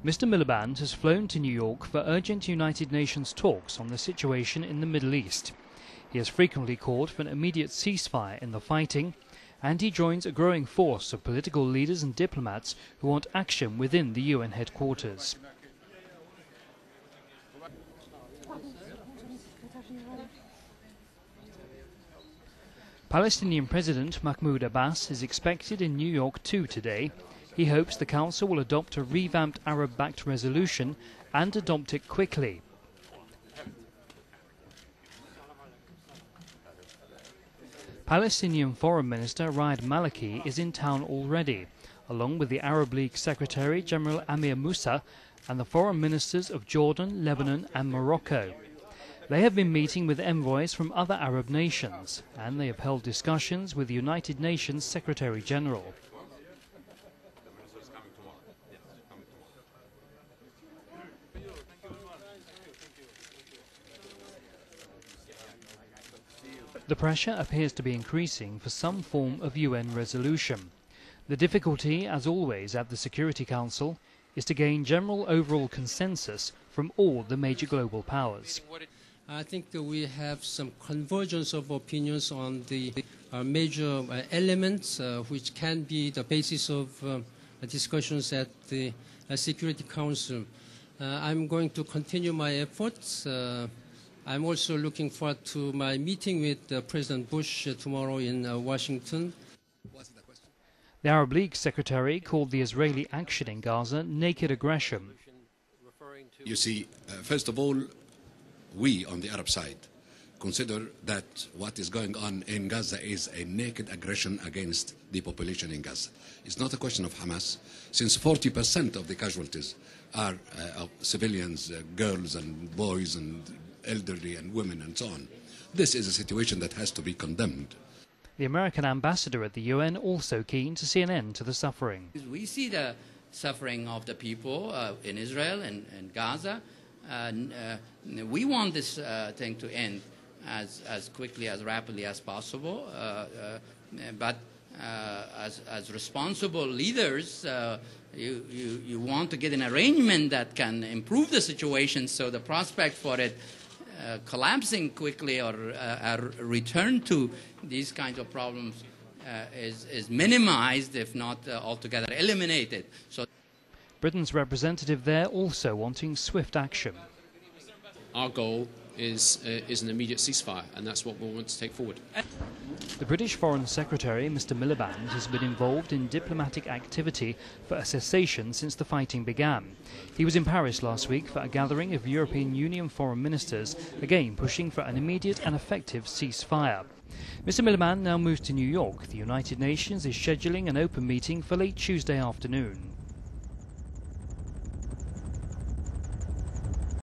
Mr. Miliband has flown to New York for urgent United Nations talks on the situation in the Middle East. He has frequently called for an immediate ceasefire in the fighting, and he joins a growing force of political leaders and diplomats who want action within the UN headquarters. Palestinian President Mahmoud Abbas is expected in New York too today. He hopes the Council will adopt a revamped Arab-backed resolution and adopt it quickly. Palestinian Foreign Minister Riyad Maliki is in town already, along with the Arab League Secretary General Amir Moussa and the foreign ministers of Jordan, Lebanon and Morocco. They have been meeting with envoys from other Arab nations, and they have held discussions with the United Nations Secretary General. The pressure appears to be increasing for some form of UN resolution. The difficulty, as always at the Security Council, is to gain general overall consensus from all the major global powers. I think that we have some convergence of opinions on the major elements which can be the basis of discussions at the Security Council. I'm going to continue my efforts. I'm also looking forward to my meeting with President Bush tomorrow in Washington. The Arab League Secretary called the Israeli action in Gaza naked aggression. You see, first of all, we on the Arab side consider that what is going on in Gaza is a naked aggression against the population in Gaza. It's not a question of Hamas, since 40% of the casualties are of civilians, girls and boys and elderly and women and so on. This is a situation that has to be condemned. The American ambassador at the UN also keen to see an end to the suffering. We see the suffering of the people in Israel and Gaza. We want this thing to end as quickly, as rapidly as possible. But as responsible leaders, you want to get an arrangement that can improve the situation, so the prospect for it collapsing quickly or a return to these kinds of problems is minimized, if not altogether eliminated. So Britain's representative there also wanting swift action. Our goal is an immediate ceasefire, and that's what we want to take forward. The British Foreign Secretary, Mr. Miliband, has been involved in diplomatic activity for a cessation since the fighting began. He was in Paris last week for a gathering of European Union foreign ministers, again pushing for an immediate and effective ceasefire. Mr. Miliband now moves to New York. The United Nations is scheduling an open meeting for late Tuesday afternoon.